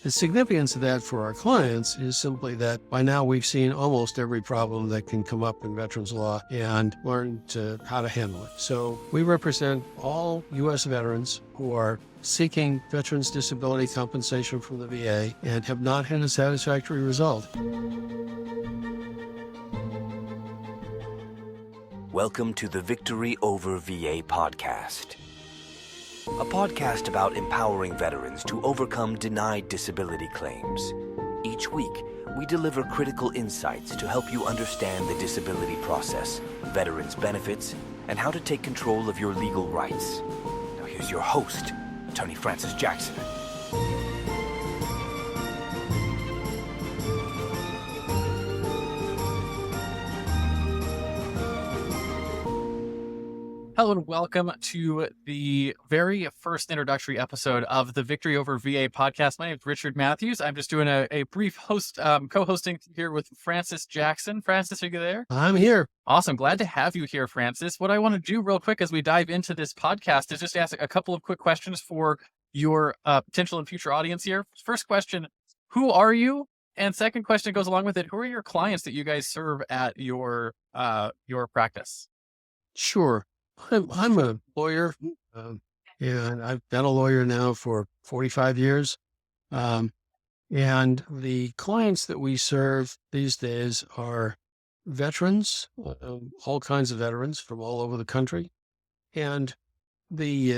The significance of that for our clients is simply that by now we've seen almost every problem that can come up in veterans law and learned how to handle it. So we represent all U.S. veterans who are seeking veterans disability compensation from the VA and have not had a satisfactory result. Welcome to the Victory Over V.A. podcast, a podcast about empowering veterans to overcome denied disability claims. Each week, we deliver critical insights to help you understand the disability process, veterans' benefits, and how to take control of your legal rights. Now here's your host, Attorney Francis Jackson. Hello and welcome to the very first introductory episode of the Victory Over V.A. podcast. My name is Richard Matthews. I'm just doing a brief co-hosting here with Francis Jackson. Francis, are you there? I'm here. Awesome. Glad to have you here, Francis. What I want to do real quick as we dive into this podcast is just ask a couple of quick questions for your potential and future audience here. First question, who are you? And second question goes along with it. Who are your clients that you guys serve at your practice? Sure. I'm a lawyer, and I've been a lawyer now for 45 years. And the clients that we serve these days are veterans, all kinds of veterans from all over the country. And the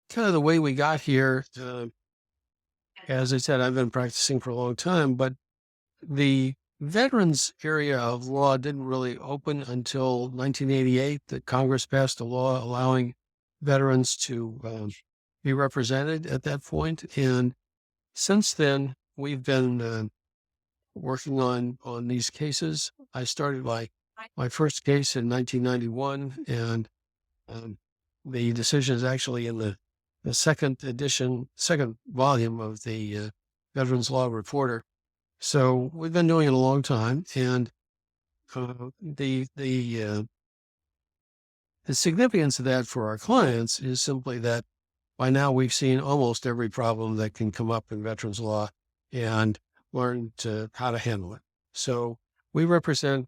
kind of the way we got here, as I said, I've been practicing for a long time, but the veterans area of law didn't really open until 1988, that Congress passed a law allowing veterans to be represented at that point. And since then, we've been working on these cases. I started my first case in 1991, and the decision is actually in the second volume of the Veterans Law Reporter. So we've been doing it a long time, and the significance of that for our clients is simply that by now we've seen almost every problem that can come up in veterans law and learned how to handle it. So we represent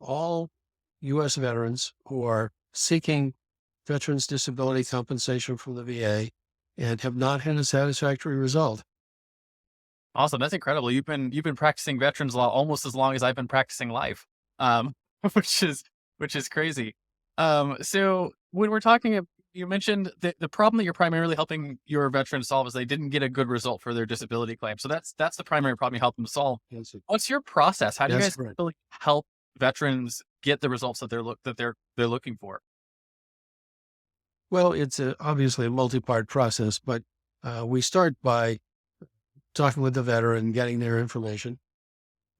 all U.S. veterans who are seeking veterans disability compensation from the VA and have not had a satisfactory result. Awesome. That's incredible. You've been practicing veterans law almost as long as I've been practicing life, which is crazy. So when we're talking, you mentioned that the problem that you're primarily helping your veterans solve is they didn't get a good result for their disability claim. So that's the primary problem you help them solve. Yes, What's your process? How do you that's guys right. really help veterans get the results that they're looking for? Well, it's obviously a multi-part process, but we start by talking with the veteran, getting their information.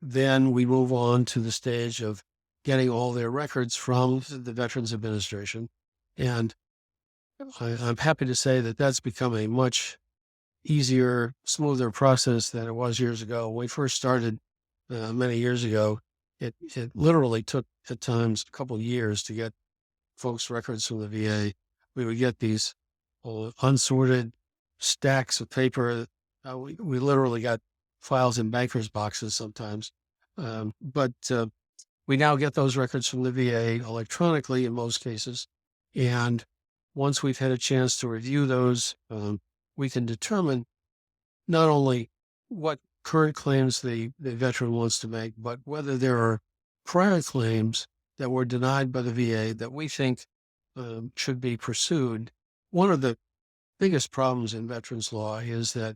Then we move on to the stage of getting all their records from the Veterans Administration. And I'm happy to say that that's become a much easier, smoother process than it was years ago. When we first started many years ago, it literally took at times a couple of years to get folks' records from the VA. We would get these unsorted stacks of paper. We literally got files in bankers' boxes sometimes. But we now get those records from the VA electronically in most cases. And once we've had a chance to review those, we can determine not only what current claims the veteran wants to make, but whether there are prior claims that were denied by the VA that we think should be pursued. One of the biggest problems in veterans law is that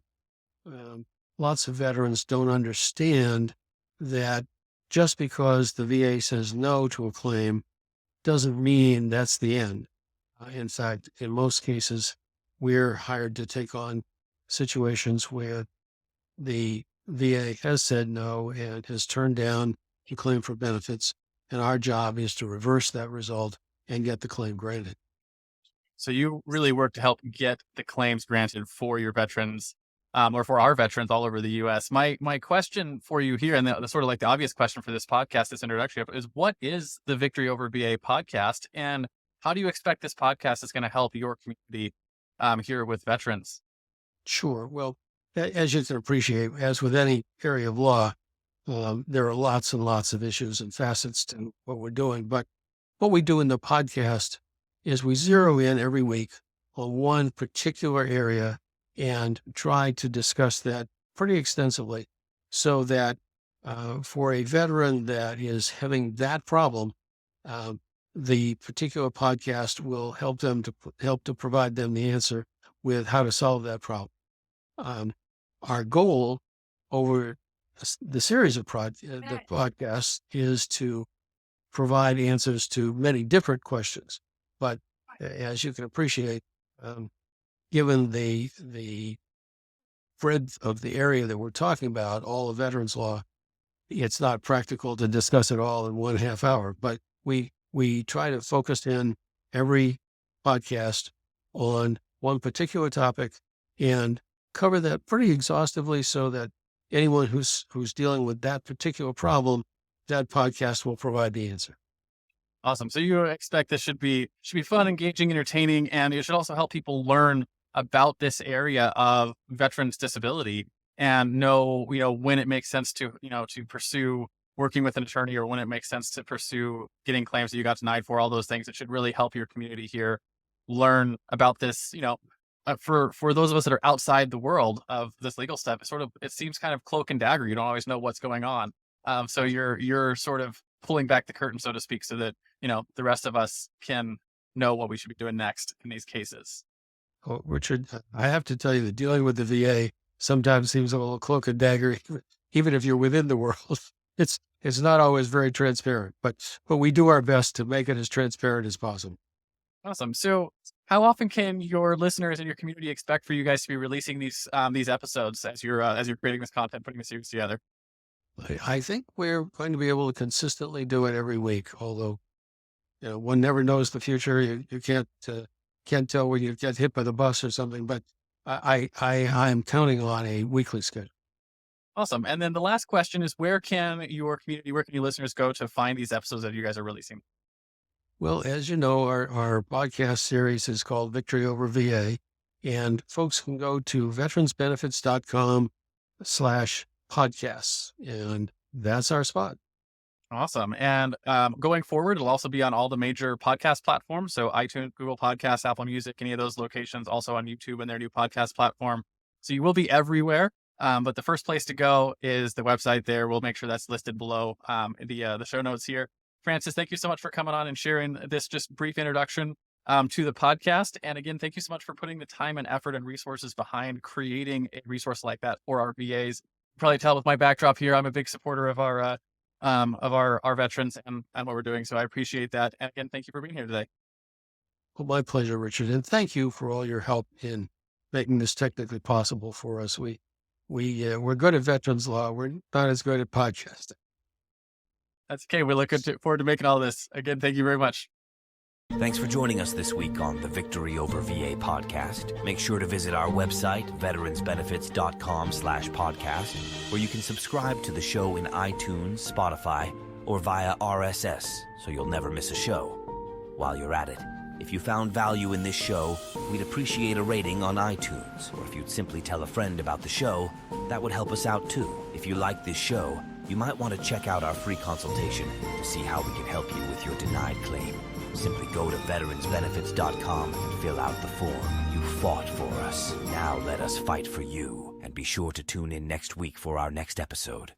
lots of veterans don't understand that just because the VA says no to a claim doesn't mean that's the end. In fact, in most cases, we're hired to take on situations where the VA has said no and has turned down a claim for benefits, and our job is to reverse that result and get the claim granted. So you really work to help get the claims granted for your veterans, or for our veterans all over the U.S. My question for you here, and the sort of like the obvious question for this podcast, this introductory, is what is the Victory Over V.A. podcast, and how do you expect this podcast is going to help your community here with veterans? Sure. Well, as you can appreciate, as with any area of law, there are lots and lots of issues and facets to what we're doing. But what we do in the podcast is we zero in every week on one particular area and try to discuss that pretty extensively so that for a veteran that is having that problem, the particular podcast will help them to provide them the answer with how to solve that problem. Our goal over the series of the podcasts is to provide answers to many different questions. But as you can appreciate, given the breadth of the area that we're talking about, all of veterans law, it's not practical to discuss it all in 1.5 hour. But we try to focus in every podcast on one particular topic and cover that pretty exhaustively so that anyone who's dealing with that particular problem, that podcast will provide the answer. Awesome. So you expect this should be fun, engaging, entertaining, and it should also help people learn about this area of veterans' disability and know, when it makes sense to pursue working with an attorney or when it makes sense to pursue getting claims that you got denied for, all those things. It should really help your community here learn about this, for those of us that are outside the world of this legal stuff. It seems kind of cloak and dagger. You don't always know what's going on. So you're sort of pulling back the curtain, so to speak, so that, the rest of us can know what we should be doing next in these cases. Well, Richard, I have to tell you that dealing with the VA sometimes seems a little cloak and dagger, even if you're within the world. It's not always very transparent, but we do our best to make it as transparent as possible. Awesome. So how often can your listeners and your community expect for you guys to be releasing these episodes as you're creating this content, putting the series together? I think we're going to be able to consistently do it every week, although, one never knows the future. You can't tell when you get hit by the bus or something, but I'm counting on a weekly schedule. Awesome. And then the last question is, where can your listeners go to find these episodes that you guys are releasing? Well, as you know, our podcast series is called Victory Over V.A., and folks can go to veteransbenefits.com/podcasts, and that's our spot. Awesome. And going forward, it'll also be on all the major podcast platforms. So iTunes, Google Podcasts, Apple Music, any of those locations, also on YouTube and their new podcast platform. So you will be everywhere. But the first place to go is the website there. We'll make sure that's listed below the show notes here. Francis, thank you so much for coming on and sharing this just brief introduction to the podcast. And again, thank you so much for putting the time and effort and resources behind creating a resource like that for our VAs. You probably tell with my backdrop here, I'm a big supporter of our veterans and what we're doing. So I appreciate that. And again, thank you for being here today. Well, my pleasure, Richard. And thank you for all your help in making this technically possible for us. We're good at veterans law. We're not as good at podcasting. That's okay. We're looking forward to making all this. Again, thank you very much. Thanks for joining us this week on the Victory Over VA podcast. Make sure to visit our website, veteransbenefits.com/podcast, where you can subscribe to the show in iTunes, Spotify, or via RSS, so you'll never miss a show. While you're at it, if you found value in this show, we'd appreciate a rating on iTunes, or if you'd simply tell a friend about the show, that would help us out too. If you like this show, you might want to check out our free consultation to see how we can help you with your denied claim. Simply go to veteransbenefits.com and fill out the form. You fought for us. Now let us fight for you. And be sure to tune in next week for our next episode.